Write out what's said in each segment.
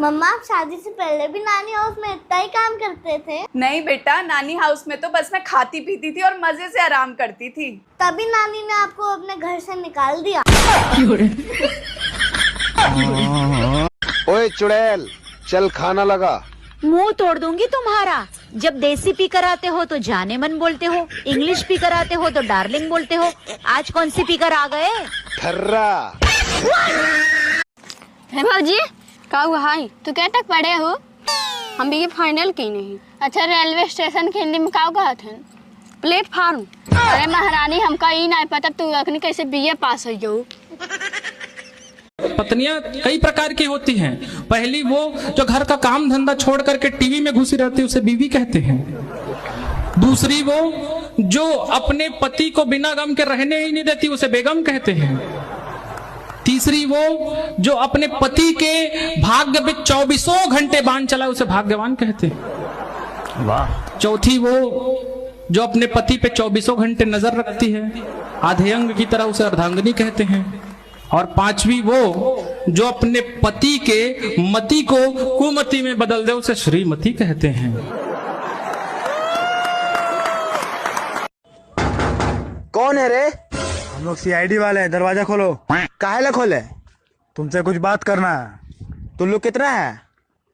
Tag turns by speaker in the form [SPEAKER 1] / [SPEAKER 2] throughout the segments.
[SPEAKER 1] मम्मा आप शादी से पहले भी नानी हाउस में इतना ही काम करते थे?
[SPEAKER 2] नहीं बेटा, नानी हाउस में तो बस मैं खाती पीती थी और मजे से आराम करती थी।
[SPEAKER 1] तभी नानी ने आपको अपने घर से निकाल दिया।
[SPEAKER 3] ओए चुड़ैल, चल खाना लगा।
[SPEAKER 4] मुंह तोड़ दूंगी तुम्हारा। जब देसी पी कर आते हो तो जाने मन बोलते हो, इंग्लिश पी कर आते हो तो डार्लिंग बोलते हो। आज कौन सी पी कर आ गए?
[SPEAKER 3] ठर्रा।
[SPEAKER 5] भाजी का हुआ हाई तू क्या तक पढ़े हो? हम भी फाइनल की नहीं। अच्छा रेलवे स्टेशन के हिंदी में का कहा थे? प्लेटफार्म। अरे महारानी हमका ही नहीं पता तू अखनी कैसे बीए पास हो जाऊ।
[SPEAKER 6] पत्नियां कई प्रकार की होती हैं। पहली वो जो घर का काम धंधा छोड़ करके टीवी में घुसी रहती है, उसे बीवी कहते हैं। दूसरी वो जो अपने पति को बिना गम के रहने ही नहीं देती, उसे बेगम कहते हैं। तीसरी वो जो अपने पति के भाग्य पे 24 घंटे बांध चला, उसे भाग्यवान कहते हैं। वाह। चौथी वो जो अपने पति पे 24 घंटे नजर रखती है, आधे अंग की तरह, उसे अर्धांगिनी कहते हैं। और पांचवी वो जो अपने पति के मति को कुमति में बदल दे, उसे श्रीमती कहते हैं।
[SPEAKER 3] कौन है रे?
[SPEAKER 7] हम लोग सीआईडी वाले हैं। दरवाजा खोलो।
[SPEAKER 3] काहे खोले?
[SPEAKER 7] तुमसे कुछ बात करना है।
[SPEAKER 3] तुम लोग कितना है?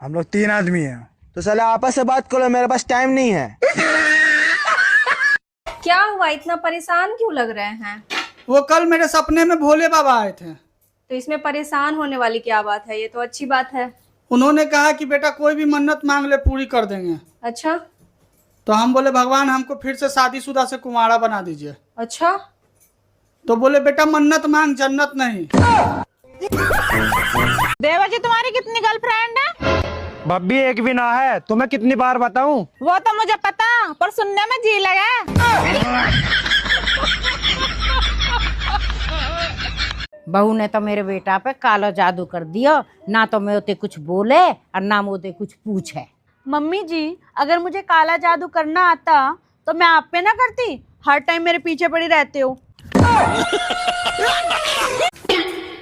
[SPEAKER 7] हम लोग 3 आदमी हैं।
[SPEAKER 3] तो साला आपस से बात करो, मेरे पास टाइम नहीं है।
[SPEAKER 8] क्या हुआ, इतना परेशान क्यों लग रहे हैं?
[SPEAKER 9] वो कल मेरे सपने में भोले बाबा आए थे।
[SPEAKER 8] तो इसमें परेशान होने वाली क्या बात है? ये तो अच्छी बात है।
[SPEAKER 9] उन्होंने कहा कि बेटा कोई भी मन्नत मांग ले पूरी कर देंगे।
[SPEAKER 8] अच्छा।
[SPEAKER 9] तो हम बोले भगवान हमको फिर से शादीशुदा से कुंवारा बना दीजिए।
[SPEAKER 8] अच्छा।
[SPEAKER 9] तो बोले बेटा मन्नत मांग, जन्नत नहीं।
[SPEAKER 4] देवा जी तुम्हारी कितनी गर्लफ्रेंड है?
[SPEAKER 7] भाभी एक भी ना है। तुम्हें कितनी बार बताऊं?
[SPEAKER 4] वो तो मुझे पता, पर सुनने में जी लगा। बहू ने तो मेरे बेटा पे काला जादू कर दिया। ना तो मैं उसे कुछ बोले और ना मुझे कुछ पूछे। मम्मी जी अगर मुझे काला जादू करना आता तो मैं आप पे ना करती। हर टाइम मेरे पीछे पड़ी रहते हो।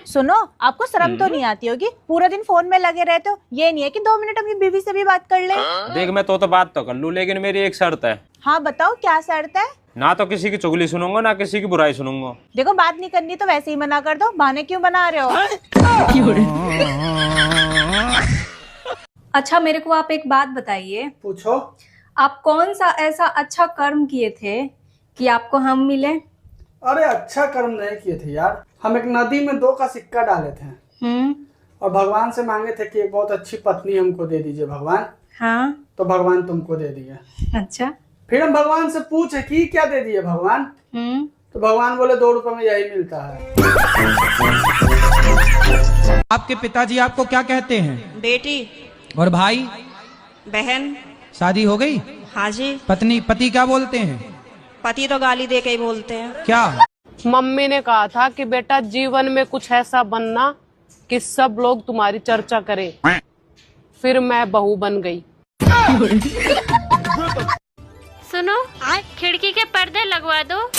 [SPEAKER 4] सुनो, आपको शर्म तो नहीं आती होगी? पूरा दिन फोन में लगे रहते हो। ये नहीं है कि 2 मिनट अपनी बीवी से भी बात कर ले।
[SPEAKER 10] देख मैं तो बात तो कर लूं, लेकिन मेरी एक शर्त है।
[SPEAKER 4] हाँ बताओ, क्या शर्त है?
[SPEAKER 10] ना तो किसी की चुगली सुनूंगा, ना किसी की बुराई सुनूंगा।
[SPEAKER 4] देखो बात नहीं करनी तो वैसे ही मना कर दो। बहाने क्यों बना रहे हो?
[SPEAKER 8] अच्छा मेरे को आप एक बात बताइए।
[SPEAKER 9] पूछो।
[SPEAKER 8] आप कौन सा ऐसा अच्छा कर्म किए थे कि आपको हम मिले?
[SPEAKER 9] अरे अच्छा कर्म नहीं किए थे यार। हम एक नदी में 2 का सिक्का डाले थे और भगवान से मांगे थे कि एक बहुत अच्छी पत्नी हमको दे दीजिए भगवान।
[SPEAKER 8] हाँ।
[SPEAKER 9] तो भगवान तुमको दे दिए।
[SPEAKER 8] अच्छा।
[SPEAKER 9] फिर हम भगवान से पूछे कि क्या दे दिए भगवान? तो भगवान बोले 2 रुपए में यही मिलता है।
[SPEAKER 11] आपके पिताजी आपको क्या कहते हैं?
[SPEAKER 12] बेटी।
[SPEAKER 11] और भाई?
[SPEAKER 12] बहन।
[SPEAKER 11] शादी हो गई?
[SPEAKER 12] हाँ जी।
[SPEAKER 11] पति क्या बोलते हैं?
[SPEAKER 12] पति तो गाली दे के ही बोलते हैं।
[SPEAKER 11] क्या?
[SPEAKER 13] मम्मी ने कहा था कि बेटा जीवन में कुछ ऐसा बनना कि सब लोग तुम्हारी चर्चा करें। फिर मैं बहू बन गई।
[SPEAKER 5] सुनो, खिड़की के पर्दे लगवा दो।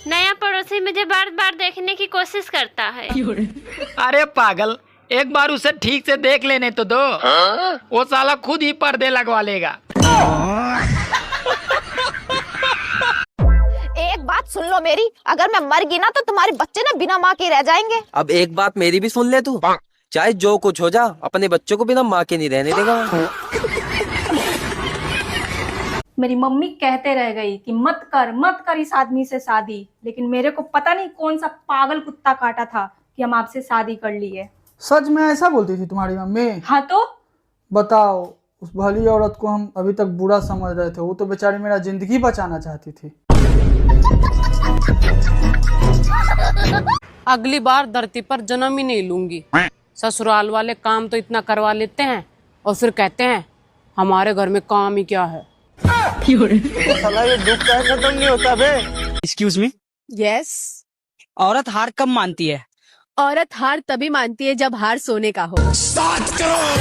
[SPEAKER 5] नया पड़ोसी मुझे बार बार देखने की कोशिश करता है।
[SPEAKER 11] अरे पागल, एक बार उसे ठीक से देख लेने तो दो। वो साला खुद ही पर्दे लगवा लेगा।
[SPEAKER 4] एक बात सुन लो मेरी, अगर मैं मर गई ना तो तुम्हारे बच्चे ना बिना माँ के रह जाएंगे।
[SPEAKER 14] अब एक बात मेरी भी सुन ले तू। चाहे जो कुछ हो जा, अपने बच्चों को बिना माँ के नहीं रहने देगा।
[SPEAKER 8] मेरी मम्मी कहते रह गई कि मत कर इस आदमी से शादी, लेकिन मेरे को पता नहीं कौन सा पागल कुत्ता काटा था कि हम आपसे शादी कर लिए।
[SPEAKER 9] सच में ऐसा बोलती थी तुम्हारी मम्मी?
[SPEAKER 8] हाँ तो
[SPEAKER 9] बताओ, उस भली औरत को हम अभी तक बुरा समझ रहे थे। वो तो बेचारी मेरा जिंदगी बचाना चाहती थी।
[SPEAKER 13] अगली बार धरती पर जन्म ही नहीं लूंगी। ससुराल वाले काम तो इतना करवा लेते हैं और फिर कहते हैं हमारे घर में काम ही क्या है।
[SPEAKER 3] साला ये दुख का खत्म नहीं होता बे।
[SPEAKER 11] Excuse me.
[SPEAKER 4] यस।
[SPEAKER 11] औरत हार कब मानती है?
[SPEAKER 4] औरत हार तभी मानती है जब हार सोने का हो।
[SPEAKER 11] 7 करोड़।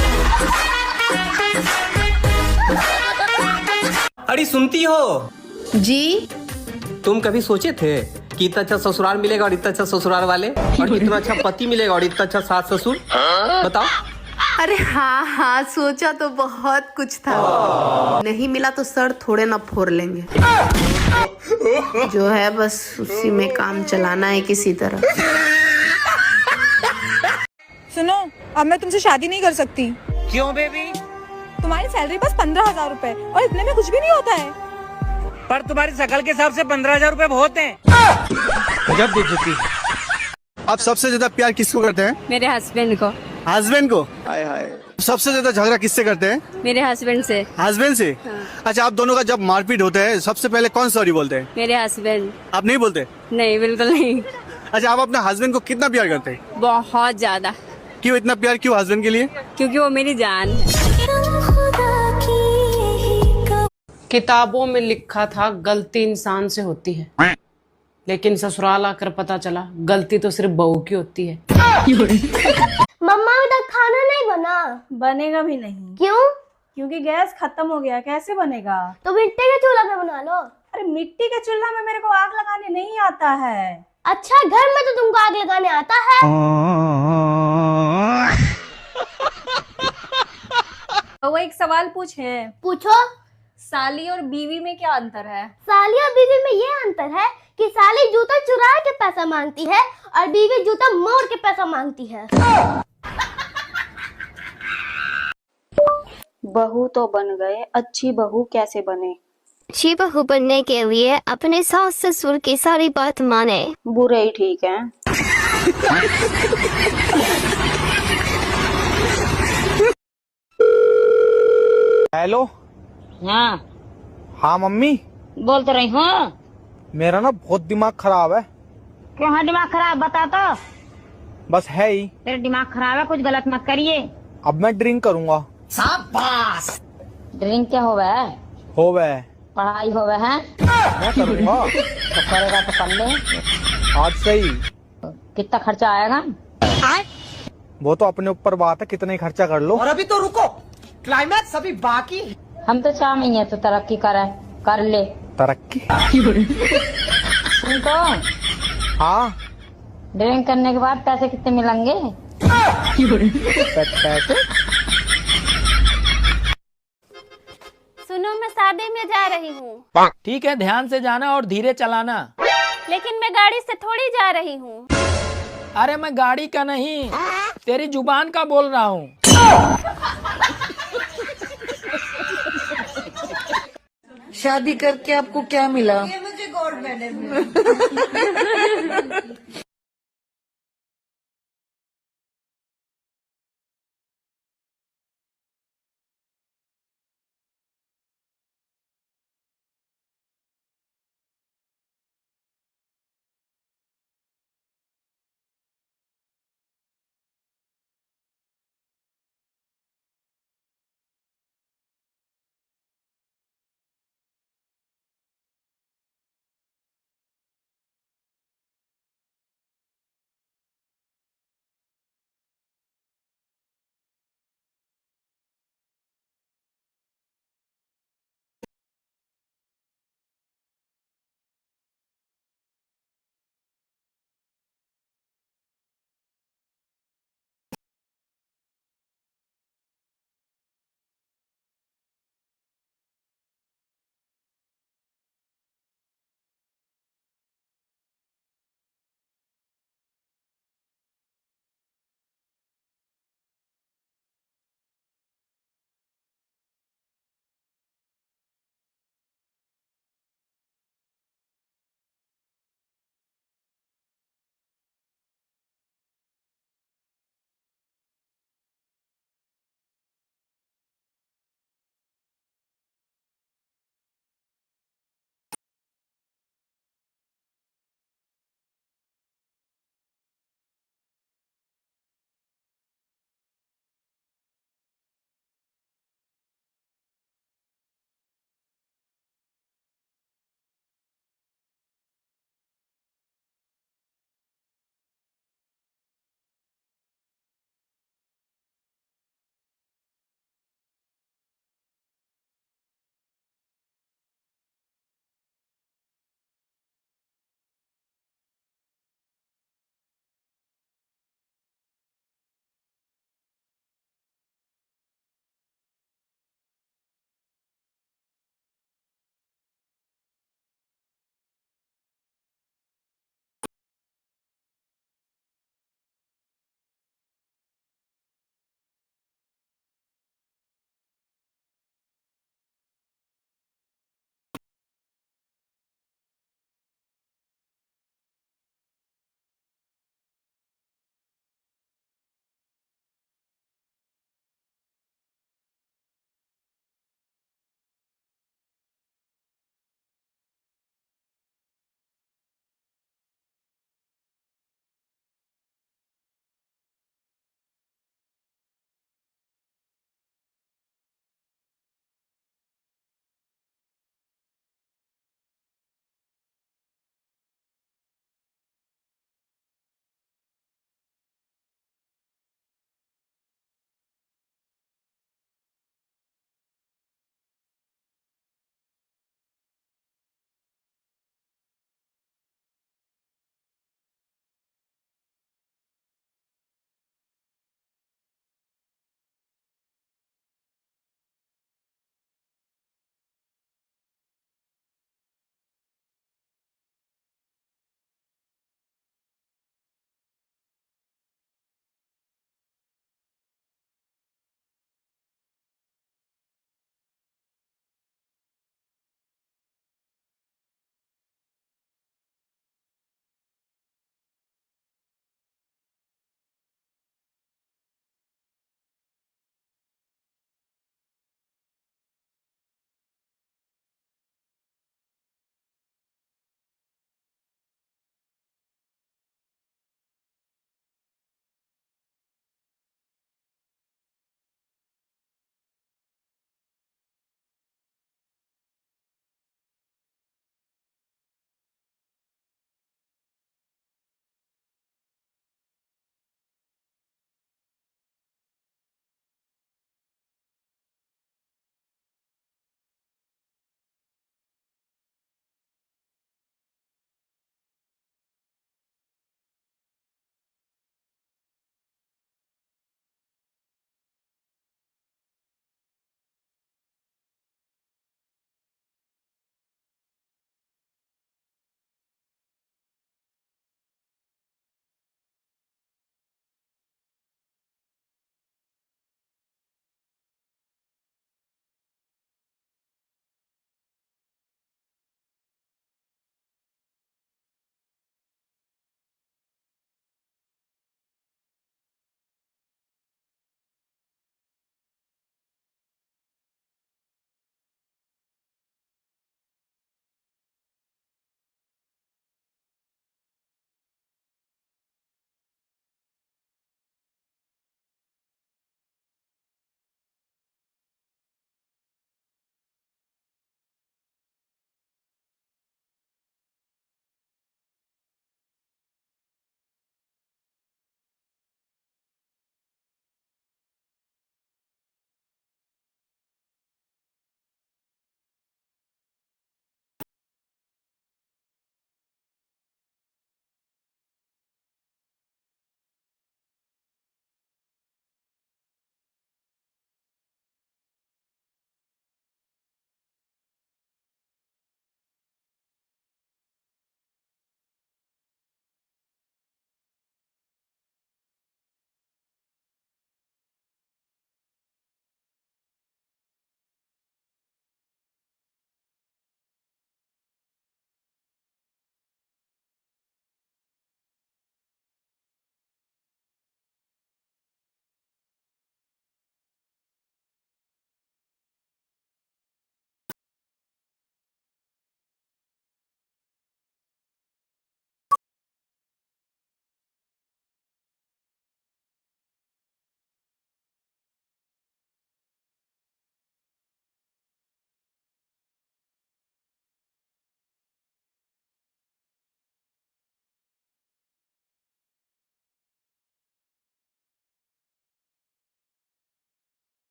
[SPEAKER 14] अरे सुनती हो
[SPEAKER 4] जी?
[SPEAKER 14] तुम कभी सोचे थे कि इतना अच्छा ससुराल मिलेगा और इतना अच्छा ससुराल वाले और इतना अच्छा पति मिलेगा और इतना अच्छा सास ससुर? बताओ।
[SPEAKER 15] अरे हाँ हाँ, सोचा तो बहुत कुछ था, नहीं मिला तो सर थोड़े ना फोड़ लेंगे। जो है बस उसी में काम चलाना है किसी तरह।
[SPEAKER 16] सुनो, अब मैं तुमसे शादी नहीं कर सकती।
[SPEAKER 11] क्यों बेबी?
[SPEAKER 16] तुम्हारी सैलरी बस 15,000 रुपए और इतने में कुछ भी नहीं होता है।
[SPEAKER 11] पर तुम्हारी शकल के हिसाब से 15,000 रुपए बहुत हैं।
[SPEAKER 7] गजब बेइज्जती। आप सबसे ज्यादा प्यार किसको करते हैं?
[SPEAKER 17] मेरे हस्बैंड को।
[SPEAKER 7] हस्बैंड को? हाय हाय। सबसे ज्यादा झगड़ा किससे करते हैं?
[SPEAKER 17] मेरे हस्बैंड से।
[SPEAKER 7] हस्बैंड से?
[SPEAKER 17] हाँ।
[SPEAKER 7] अच्छा, आप दोनों का जब मारपीट होता है सबसे पहले कौन सॉरी बोलते हैं?
[SPEAKER 17] मेरे हस्बैंड।
[SPEAKER 7] आप नहीं बोलते?
[SPEAKER 17] नहीं, बिल्कुल नहीं।
[SPEAKER 7] अच्छा, आप अपने हस्बैंड को कितना प्यार करते हैं?
[SPEAKER 17] बहुत ज्यादा।
[SPEAKER 7] क्यों इतना प्यार, क्यों हस्बैंड के लिए?
[SPEAKER 17] क्योंकि वो मेरी जान है।
[SPEAKER 13] किताबों में लिखा था गलती इंसान से होती है, लेकिन ससुराल आकर पता चला गलती तो सिर्फ बहू की होती है।
[SPEAKER 1] मम्मा अभी तक खाना नहीं बना।
[SPEAKER 8] बनेगा भी नहीं।
[SPEAKER 1] क्यों?
[SPEAKER 8] क्योंकि गैस खत्म हो गया। कैसे बनेगा?
[SPEAKER 1] तो मिट्टी के चूल्हा पे बना लो।
[SPEAKER 8] अरे मिट्टी के चूल्हा में मेरे को आग लगाने नहीं आता है।
[SPEAKER 1] अच्छा, घर में तो तुमको आग लगाने आता है।
[SPEAKER 8] वो एक सवाल पूछे।
[SPEAKER 1] पूछो।
[SPEAKER 8] साली और बीवी में क्या अंतर है?
[SPEAKER 1] साली और बीवी में ये अंतर है कि साली जूता चुरा के पैसा मांगती है और बीवी जूता मोड़ के पैसा मांगती है।
[SPEAKER 18] बहू तो बन गए, अच्छी बहू कैसे बने?
[SPEAKER 19] अच्छी बहू बनने के लिए अपने सास ससुर की सारी बात माने।
[SPEAKER 18] बुरे ही ठीक है।
[SPEAKER 7] हेलो।
[SPEAKER 4] हाँ
[SPEAKER 7] हाँ मम्मी,
[SPEAKER 4] बोल तो रही हूँ।
[SPEAKER 7] मेरा ना बहुत दिमाग खराब है।
[SPEAKER 4] क्यों है दिमाग खराब, बता तो।
[SPEAKER 7] बस है ही।
[SPEAKER 4] तेरा दिमाग खराब है, कुछ गलत मत करिए।
[SPEAKER 7] अब मैं ड्रिंक करूँगा।
[SPEAKER 4] शाबाश। ड्रिंक क्या होवे?
[SPEAKER 7] होवे।
[SPEAKER 4] पढ़ाई होवे है?
[SPEAKER 7] मैं करूँगा।
[SPEAKER 4] तो करेगा तो कर ले।
[SPEAKER 7] आज से ही।
[SPEAKER 4] कितना खर्चा आएगा?
[SPEAKER 7] वो तो अपने ऊपर बात है, कितना ही खर्चा कर लो।
[SPEAKER 11] और अभी तो रुको, क्लाइमैक्स अभी बाकी।
[SPEAKER 4] हम तो चाह नहीं है तो तरक्की करे, कर ले
[SPEAKER 7] तरक्की।
[SPEAKER 4] सुन तो।
[SPEAKER 7] हाँ।
[SPEAKER 4] ड्रिंक करने के बाद पैसे कितने मिलेंगे?
[SPEAKER 7] पैसे?
[SPEAKER 5] सुनो, मैं शादी में जा रही हूँ।
[SPEAKER 11] ठीक है, ध्यान से जाना और धीरे चलाना।
[SPEAKER 5] लेकिन मैं गाड़ी से थोड़ी जा रही हूँ।
[SPEAKER 11] अरे मैं गाड़ी का नहीं, तेरी जुबान का बोल रहा हूँ।
[SPEAKER 20] शादी करके आपको क्या मिला?
[SPEAKER 21] ये मुझे गोल्ड मेडल मिला।